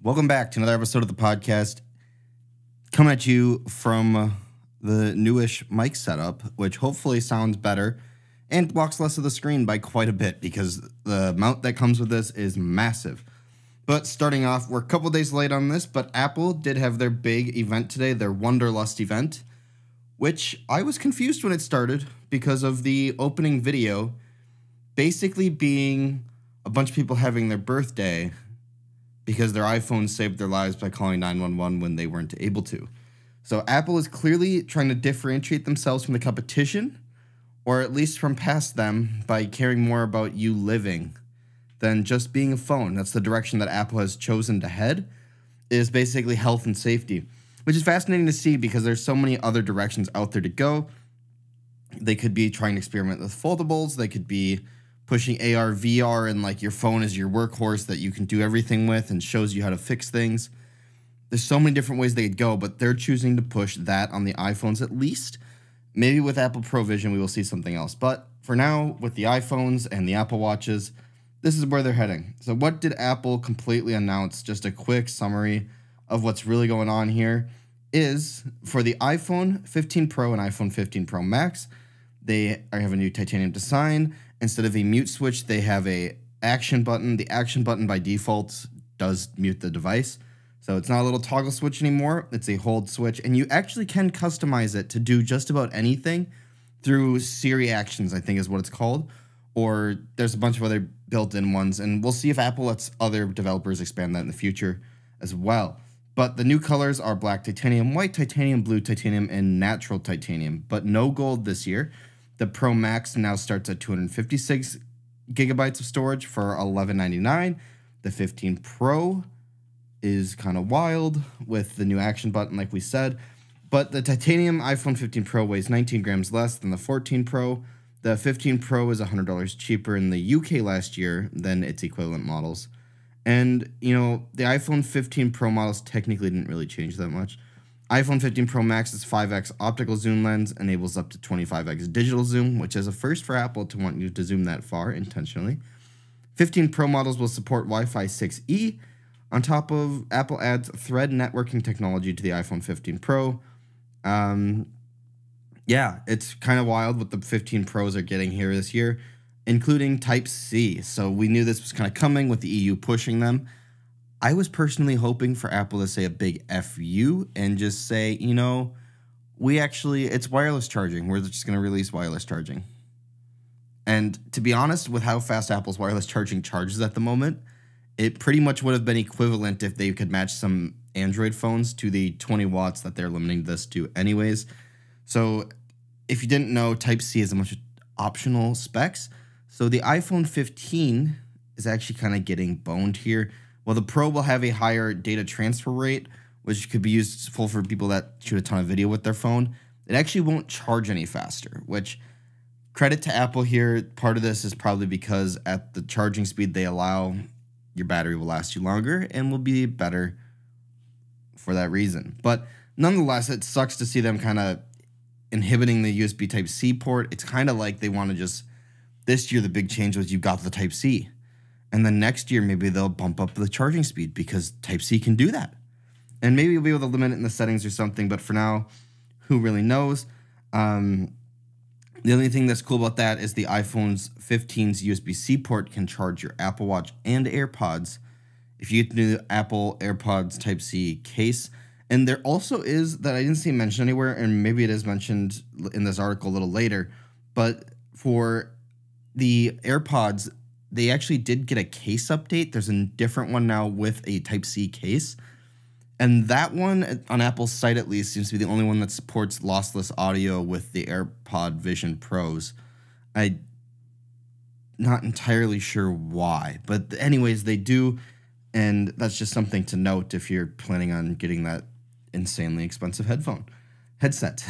Welcome back to another episode of the podcast. Coming at you from the newish mic setup, which hopefully sounds better and blocks less of the screen by quite a bit because the mount that comes with this is massive. But starting off, we're a couple days late on this, but Apple did have their big event today, their Wunderlust event, which I was confused when it started because of the opening video basically being a bunch of people having their birthday because their iPhones saved their lives by calling 911 when they weren't able to. So Apple is clearly trying to differentiate themselves from the competition, or at least from past them, by caring more about you living than just being a phone. That's the direction that Apple has chosen to head, is basically health and safety, which is fascinating to see because there's so many other directions out there to go. They could be trying to experiment with foldables. They could be pushing AR, VR, and like your phone is your workhorse that you can do everything with and shows you how to fix things. There's so many different ways they could go, but they're choosing to push that on the iPhones at least. Maybe with Apple Pro Vision, we will see something else. But for now, with the iPhones and the Apple Watches, this is where they're heading. So what did Apple completely announce? Just a quick summary of what's really going on here is for the iPhone 15 Pro and iPhone 15 Pro Max, they have a new titanium design. Instead of a mute switch, they have a action button. The action button by default does mute the device. So it's not a little toggle switch anymore. It's a hold switch. And you actually can customize it to do just about anything through Siri Actions, I think is what it's called. Or there's a bunch of other built-in ones. And we'll see if Apple lets other developers expand that in the future as well. But the new colors are black titanium, white titanium, blue titanium, and natural titanium. But no gold this year. The Pro Max now starts at 256 gigabytes of storage for $11.99. The 15 Pro is kind of wild with the new action button, like we said. But the titanium iPhone 15 Pro weighs 19 grams less than the 14 Pro. The 15 Pro is $100 cheaper in the UK last year than its equivalent models. And, you know, the iPhone 15 Pro models technically didn't really change that much. iPhone 15 Pro Max's 5x optical zoom lens enables up to 25x digital zoom, which is a first for Apple to want you to zoom that far intentionally. 15 Pro models will support Wi-Fi 6E. On top of, Apple adds Thread networking technology to the iPhone 15 Pro. Yeah, it's kind of wild what the 15 Pros are getting here this year, including Type-C. So we knew this was kind of coming with the EU pushing them. I was personally hoping for Apple to say a big FU and just say, you know, it's wireless charging. We're just going to release wireless charging. And to be honest, with how fast Apple's wireless charging charges at the moment, it pretty much would have been equivalent if they could match some Android phones to the 20 watts that they're limiting this to anyways. So if you didn't know, Type-C is a bunch of optional specs. So the iPhone 15 is actually kind of getting boned here. Well, the Pro will have a higher data transfer rate, which could be useful for people that shoot a ton of video with their phone. It actually won't charge any faster, which credit to Apple here. Part of this is probably because at the charging speed they allow, your battery will last you longer and will be better for that reason. But nonetheless, it sucks to see them kind of inhibiting the USB Type-C port. It's kind of like they want to just, this year the big change was you got the Type-C. And then next year, maybe they'll bump up the charging speed because Type-C can do that. And maybe you'll be able to limit it in the settings or something, but for now, who really knows? The only thing that's cool about that is the iPhone's 15's USB-C port can charge your Apple Watch and AirPods if you get the new Apple AirPods Type-C case. And there also is, that I didn't see mentioned anywhere, and maybe it is mentioned in this article a little later, but for the AirPods, they actually did get a case update. There's a different one now with a Type-C case. And that one, on Apple's site at least, seems to be the only one that supports lossless audio with the AirPod Vision Pros. I'm not entirely sure why. But anyways, they do, and that's just something to note if you're planning on getting that insanely expensive headset.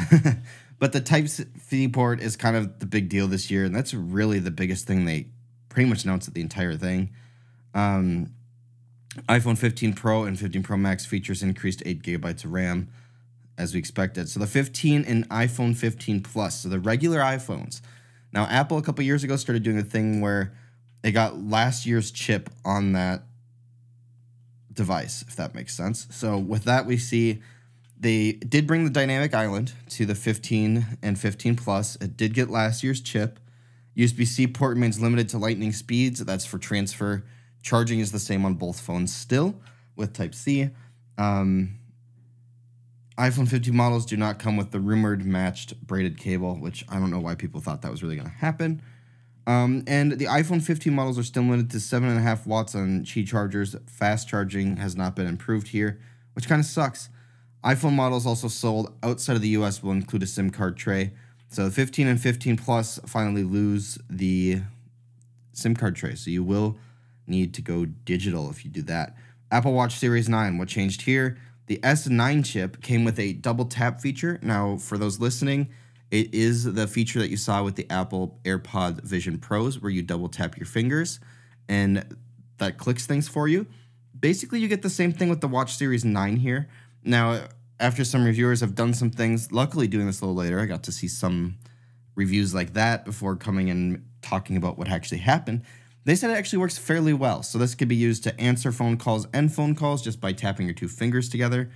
But the Type-C port is kind of the big deal this year, and that's really the biggest thing they pretty much announced at the entire thing. iPhone 15 Pro and 15 Pro Max features increased 8 gigabytes of RAM, as we expected. So the 15 and iPhone 15 Plus, so the regular iPhones. Now, Apple a couple years ago started doing a thing where they got last year's chip on that device, if that makes sense. So with that, we see they did bring the dynamic island to the 15 and 15 Plus. It did get last year's chip. USB-C port remains limited to lightning speeds. That's for transfer. Charging is the same on both phones still with Type-C. iPhone 15 models do not come with the rumored matched braided cable, which I don't know why people thought that was really going to happen. And the iPhone 15 models are still limited to 7.5 watts on Qi chargers. Fast charging has not been improved here, which kind of sucks. iPhone models also sold outside of the US will include a SIM card tray. So the 15 and 15 Plus finally lose the SIM card tray. So you will need to go digital if you do that. Apple Watch Series 9, what changed here? The S9 chip came with a double tap feature. Now, for those listening, it is the feature that you saw with the Apple AirPod Vision Pros where you double tap your fingers and that clicks things for you. Basically, you get the same thing with the Watch Series 9 here. Now, after some reviewers have done some things, luckily doing this a little later, I got to see some reviews like that before coming and talking about what actually happened. They said it actually works fairly well. So this could be used to answer phone calls and phone calls just by tapping your two fingers together.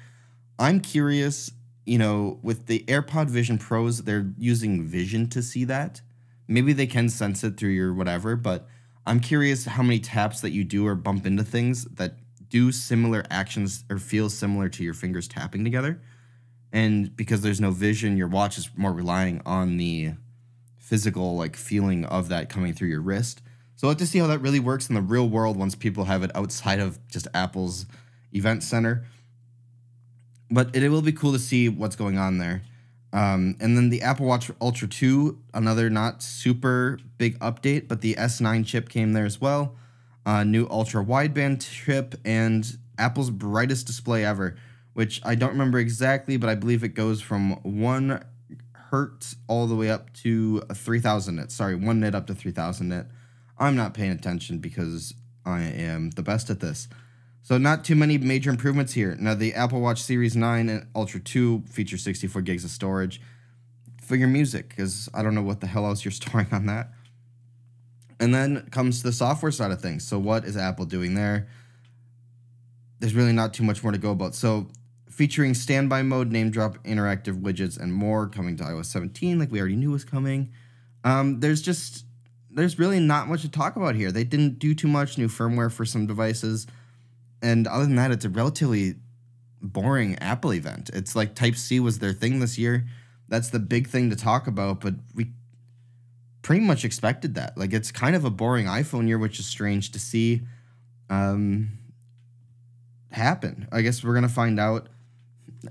I'm curious, with the AirPod Vision Pros, they're using vision to see that. Maybe they can sense it through your whatever, but I'm curious how many taps that you do or bump into things that do similar actions or feel similar to your fingers tapping together. And because there's no vision, your watch is more relying on the physical feeling of that coming through your wrist. So we'll have to see how that really works in the real world once people have it outside of just Apple's event center. But it will be cool to see what's going on there. And then the Apple Watch Ultra 2, another not super big update, but the S9 chip came there as well. New ultra wideband chip and Apple's brightest display ever, which I don't remember exactly, but I believe it goes from 1 hertz all the way up to 3,000 nits. Sorry, 1 nit up to 3,000 nit. I'm not paying attention because I am the best at this. So not too many major improvements here. Now the Apple Watch Series 9 and Ultra 2 feature 64 gigs of storage for your music, because I don't know what the hell else you're storing on that. And then comes to the software side of things. So what is Apple doing there? There's really not too much more to go about. So featuring standby mode, name drop, interactive widgets, and more coming to iOS 17, like we already knew was coming. There's really not much to talk about here. They didn't do too much new firmware for some devices. And other than that, it's a relatively boring Apple event. It's like Type-C was their thing this year. That's the big thing to talk about, but we pretty much expected that. It's kind of a boring iPhone year, which is strange to see happen. I guess we're going to find out.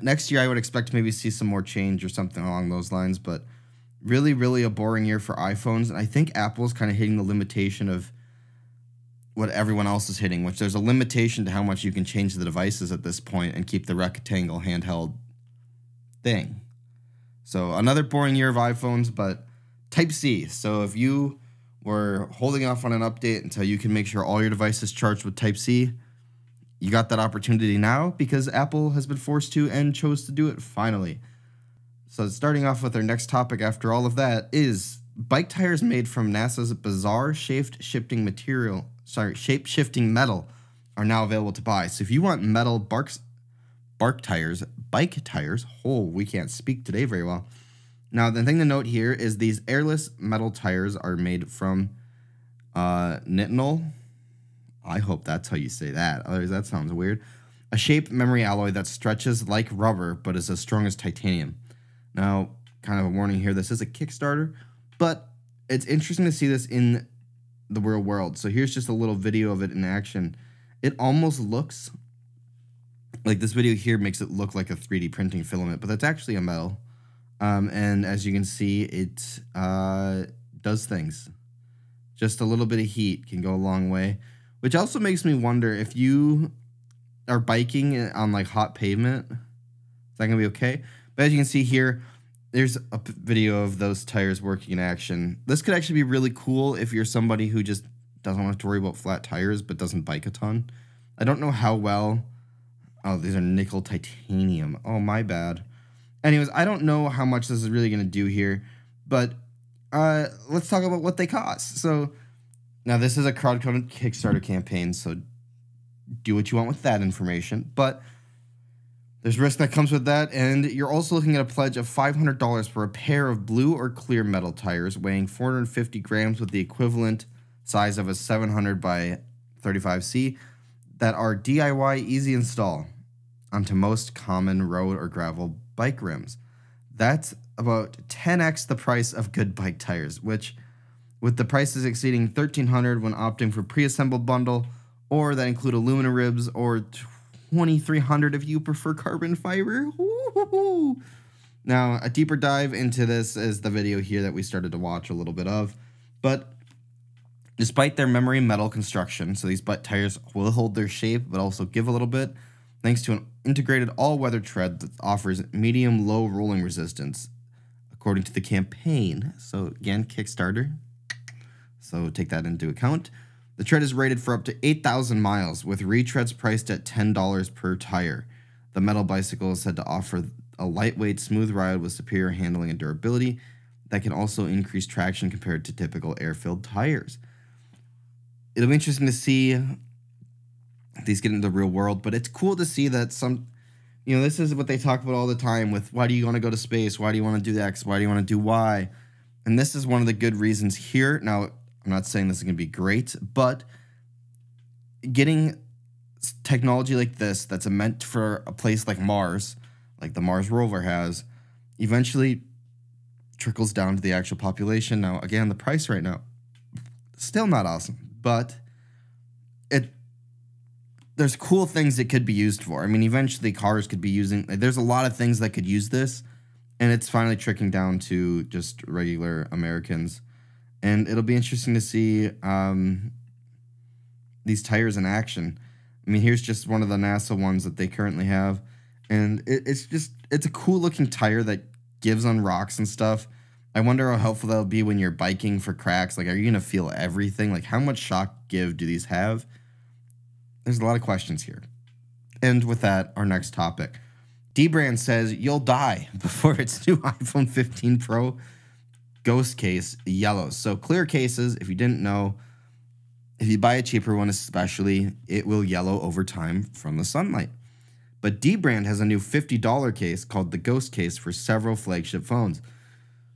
Next year, I would expect to maybe see some more change or something along those lines, but really, really a boring year for iPhones. And I think Apple's kind of hitting the limitation of what everyone else is hitting, which there's a limitation to how much you can change the devices at this point and keep the rectangle handheld thing. So another boring year of iPhones, but Type-C. So if you were holding off on an update until you can make sure all your devices charged with Type-C, you got that opportunity now because Apple has been forced to and chose to do it finally. So starting off with our next topic after all of that is bike tires made from NASA's bizarre shape-shifting metal are now available to buy. So if you want metal bike tires, we can't speak today very well. Now, the thing to note here is these airless metal tires are made from nitinol. I hope that's how you say that. Otherwise, that sounds weird. A shape memory alloy that stretches like rubber but is as strong as titanium. Now, kind of a warning here, this is a Kickstarter, but it's interesting to see this in the real world. So here's just a little video of it in action. It almost looks like this video here makes it look like a 3D printing filament, but that's actually a metal. And as you can see, it does things. Just a little bit of heat can go a long way, which also makes me wonder if you are biking on hot pavement, is that gonna be okay? But as you can see here, there's a video of those tires working in action. This could actually be really cool if you're somebody who just doesn't want to worry about flat tires but doesn't bike a ton. I don't know how well. Oh, these are nickel titanium. Oh, my bad. Anyways, I don't know how much this is really going to do here, but let's talk about what they cost. So now this is a crowdfunded Kickstarter campaign, so do what you want with that information. But there's risk that comes with that, and you're also looking at a pledge of $500 for a pair of blue or clear metal tires weighing 450 grams with the equivalent size of a 700 by 35C that are DIY easy install onto most common road or gravel bike rims. That's about 10x the price of good bike tires, which, with the prices exceeding $1,300 when opting for pre-assembled bundle, or that include aluminum ribs, or $2,300 if you prefer carbon fiber. Woo-hoo-hoo. Now, a deeper dive into this is the video here that we started to watch a little bit of. But despite their memory metal construction, so these butt tires will hold their shape but also give a little bit, thanks to an integrated all-weather tread that offers medium-low rolling resistance, according to the campaign. So again, Kickstarter. So take that into account. The tread is rated for up to 8,000 miles, with retreads priced at $10 per tire. The metal bicycle is said to offer a lightweight, smooth ride with superior handling and durability that can also increase traction compared to typical air-filled tires. It'll be interesting to see these get into the real world, but it's cool to see that this is what they talk about all the time with why do you want to go to space? Why do you want to do X? Why do you want to do Y? And this is one of the good reasons here. Now, I'm not saying this is going to be great, but getting technology like this that's meant for a place like Mars, like the Mars rover has, eventually trickles down to the actual population. Now, again, the price right now, still not awesome, but there's cool things it could be used for. I mean, eventually cars could be using, there's a lot of things that could use this, and it's finally trickling down to just regular Americans. And it'll be interesting to see these tires in action. I mean, here's just one of the NASA ones that they currently have. And it's a cool looking tire that gives on rocks and stuff. I wonder how helpful that'll be when you're biking for cracks. Like, are you going to feel everything? Like, how much shock give do these have? There's a lot of questions here. And with that, our next topic. Dbrands says you'll die before its new iPhone 15 Pro ghost case yellows. So clear cases, if you didn't know, if you buy a cheaper one especially, it will yellow over time from the sunlight. But Dbrand has a new $50 case called the Ghost Case for several flagship phones,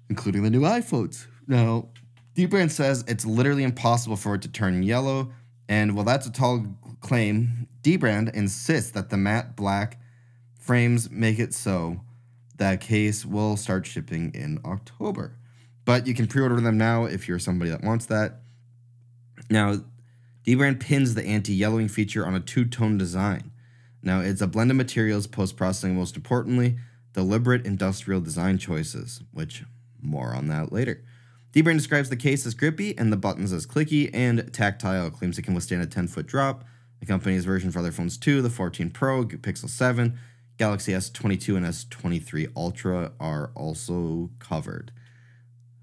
including the new iPhones. Now, Dbrand says it's literally impossible for it to turn yellow, and while that's a tall claim, Dbrand insists that the matte black frames make it so. That case will start shipping in October. But you can pre-order them now if you're somebody that wants that. Now, Dbrand pins the anti-yellowing feature on a two-tone design. Now, it's a blend of materials, post-processing, most importantly, deliberate industrial design choices, which more on that later. Dbrand describes the case as grippy and the buttons as clicky and tactile. It claims it can withstand a 10-foot drop. The company's version for other phones too, the 14 Pro, Pixel 7, Galaxy S22, and S23 Ultra are also covered.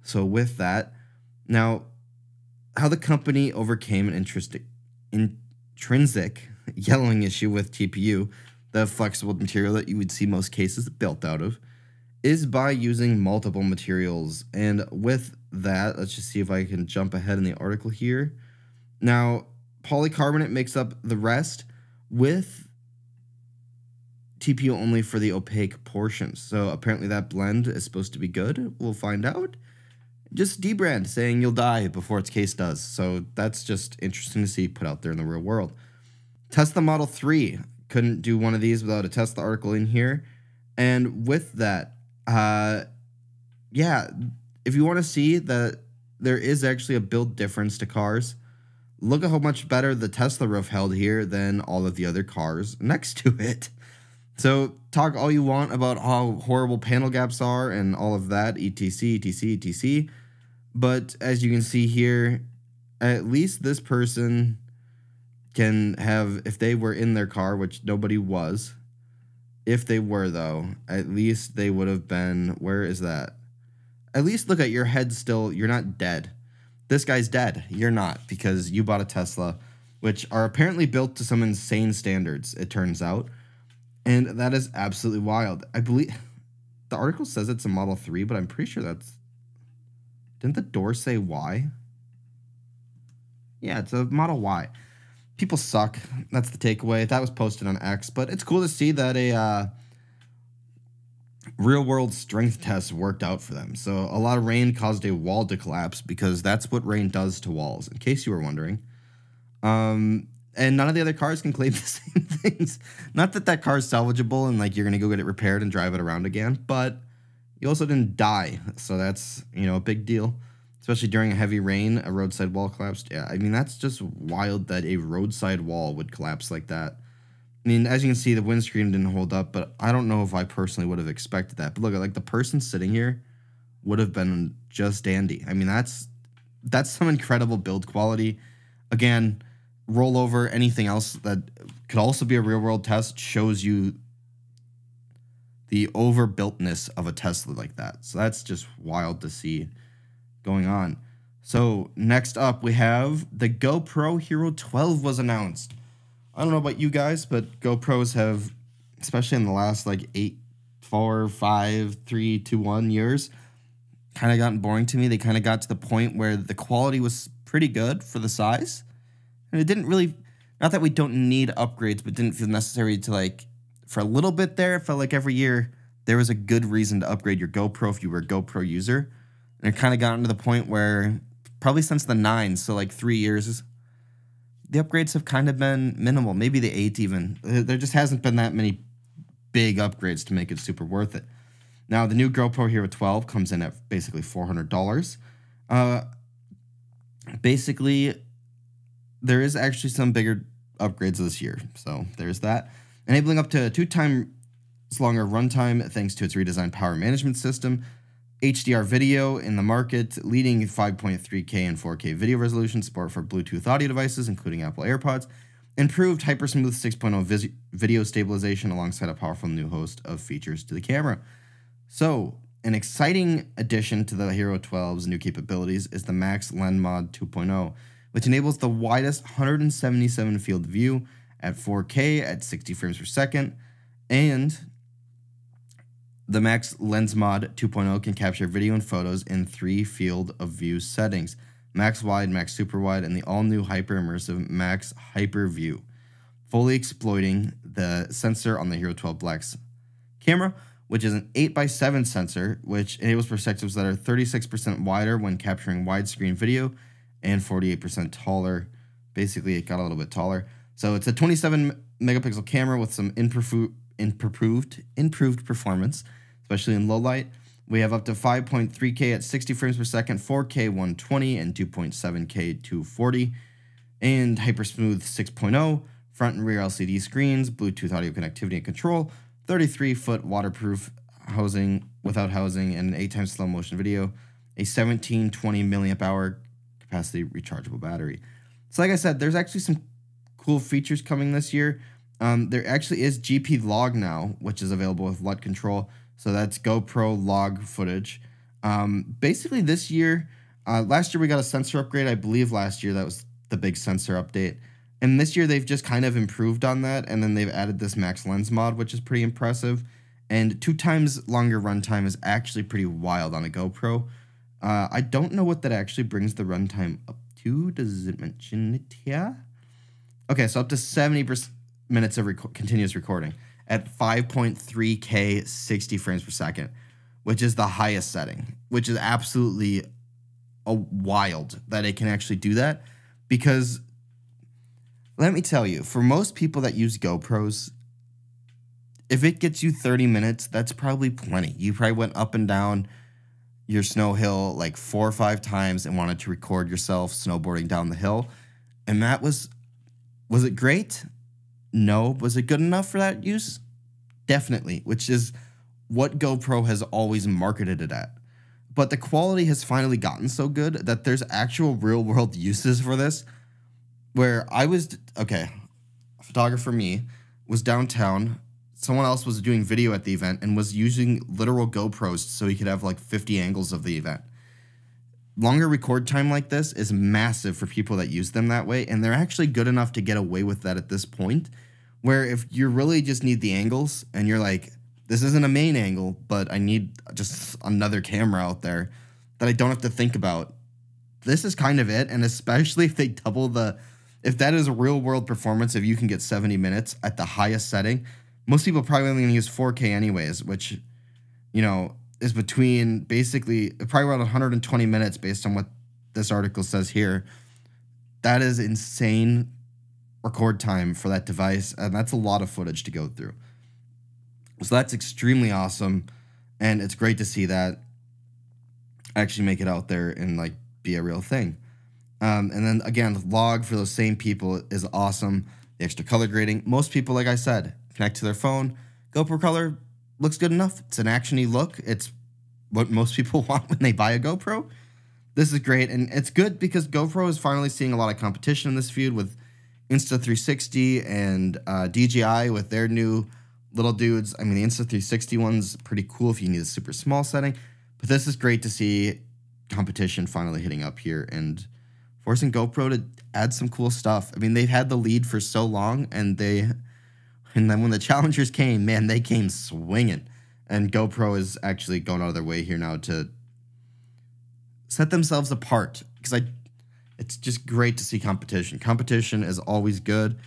So with that, now, how the company overcame an intrinsic yellowing issue with TPU, the flexible material that you would see most cases built out of, is by using multiple materials. And with that, let's just see if I can jump ahead in the article here. Now, polycarbonate makes up the rest, with TPU only for the opaque portions. So apparently that blend is supposed to be good. We'll find out. Just Dbrand saying you'll die before its case does. So that's just interesting to see put out there in the real world. Tesla Model 3. Couldn't do one of these without a Tesla article in here. And with that, yeah, if you want to see that there is actually a build difference to cars, look at how much better the Tesla roof held here than all of the other cars next to it. So talk all you want about how horrible panel gaps are and all of that, etc, etc, etc. But as you can see here, at least this person can have, if they were in their car, which nobody was, if they were though, at least they would have been, where is that? At least look at your head still, you're not dead. This guy's dead. You're not, because you bought a Tesla, which are apparently built to some insane standards, it turns out. And that is absolutely wild. I believe the article says it's a Model 3, but I'm pretty sure that's... Didn't the door say Y? Yeah, it's a Model Y. people suck. That's the takeaway. That was posted on X, but it's cool to see that a real-world strength test worked out for them. So a lot of rain caused a wall to collapse because that's what rain does to walls, in case you were wondering. And none of the other cars can claim the same things. Not that that car is salvageable and like you're going to go get it repaired and drive it around again, but you also didn't die. So that's, a big deal. Especially during a heavy rain, a roadside wall collapsed. Yeah, I mean, that's just wild that a roadside wall would collapse like that. I mean, as you can see, the windscreen didn't hold up, but I don't know if I personally would have expected that. But look, like the person sitting here would have been just dandy. I mean, that's some incredible build quality. Again, rollover, anything else that could also be a real-world test shows you the overbuiltness of a Tesla like that. So that's just wild to see going on. So next up, we have the GoPro Hero 12 was announced. I don't know about you guys, but GoPros have, especially in the last like 8, 4, 5, 3, 2, 1 years, kind of gotten boring to me. They kind of got to the point where the quality was pretty good for the size. And it didn't really, not that we don't need upgrades, but didn't feel necessary to like, for a little bit there, it felt like every year there was a good reason to upgrade your GoPro if you were a GoPro user. And it kind of gotten to the point where, probably since the 9, so like 3 years, the upgrades have kind of been minimal. Maybe the 8 even. There just hasn't been that many big upgrades to make it super worth it. Now, the new GoPro Hero 12 comes in at basically $400. Basically, there is actually some bigger upgrades this year, so there's that. Enabling up to 2 times longer runtime thanks to its redesigned power management system, HDR video in the market, leading 5.3K and 4K video resolution, support for Bluetooth audio devices, including Apple AirPods, improved Hypersmooth 6.0 video stabilization alongside a powerful new host of features to the camera. So, an exciting addition to the Hero 12's new capabilities is the Max Lens Mod 2.0, which enables the widest 177 field view at 4K at 60 frames per second, and the Max Lens Mod 2.0 can capture video and photos in 3 field of view settings: Max Wide, Max Super Wide, and the all-new hyper-immersive Max Hyper View, fully exploiting the sensor on the Hero 12 Black's camera, which is an 8x7 sensor, which enables perspectives that are 36% wider when capturing widescreen video and 48% taller. Basically, it got a little bit taller. So it's a 27 megapixel camera with some improved performance, especially in low light. We have up to 5.3K at 60 frames per second, 4K 120, and 2.7K 240, and Hypersmooth 6.0, front and rear LCD screens, Bluetooth audio connectivity and control, 33-foot waterproof housing without housing, and an 8 times slow motion video, a 1720 milliamp hour capacity rechargeable battery. So like I said, there's actually some cool features coming this year. There actually is GP log now, which is available with LUT control. So that's GoPro log footage. Basically this year, last year we got a sensor upgrade. I believe last year that was the big sensor update. And this year they've just kind of improved on that. And then they've added this Max Lens mod, which is pretty impressive. And 2 times longer runtime is actually pretty wild on a GoPro. I don't know what that actually brings the runtime up to. Does it mention it here? Okay, so up to 70 minutes of continuous recording at 5.3K 60 frames per second, which is the highest setting, which is absolutely wild that it can actually do that. Because let me tell you, for most people that use GoPros, if it gets you 30 minutes, that's probably plenty. You probably went up and down your snow hill like 4 or 5 times and wanted to record yourself snowboarding down the hill. And that was it great? No. Was it good enough for that use? Definitely, which is what GoPro has always marketed it at. But the quality has finally gotten so good that there's actual real world uses for this. Where I was, okay, a photographer me was downtown. Someone else was doing video at the event and was using literal GoPros so he could have like 50 angles of the event. Longer record time like this is massive for people that use them that way, and they're actually good enough to get away with that at this point, where if you really just need the angles and you're like, this isn't a main angle, but I need just another camera out there that I don't have to think about, this is kind of it. And especially if they double the if that is a real world performance, if you can get 70 minutes at the highest setting, most people probably only gonna use 4K anyways, which, is between basically probably around 120 minutes based on what this article says here. That is insane record time for that device, and that's a lot of footage to go through. So that's extremely awesome, and it's great to see that actually make it out there and like be a real thing. And then again, the log for those same people is awesome. The extra color grading. Most people, like I said, connect to their phone. GoPro color looks good enough. It's an actiony look. It's what most people want when they buy a GoPro. This is great, and it's good because GoPro is finally seeing a lot of competition in this feud with Insta360 and DJI with their new little dudes. I mean, the Insta360 one's pretty cool if you need a super small setting, but this is great to see competition finally hitting up here and forcing GoPro to add some cool stuff. I mean, they've had the lead for so long, and then when the challengers came, man, they came swinging. And GoPro is actually going out of their way here now to set themselves apart, because it's just great to see competition. Competition is always good,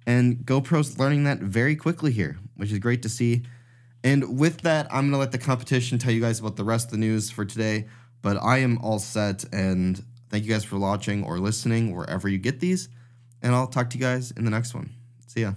and GoPro's learning that very quickly here, which is great to see. And with that, I'm going to let the competition tell you guys about the rest of the news for today, but I am all set, and thank you guys for watching or listening wherever you get these, and I'll talk to you guys in the next one. See ya.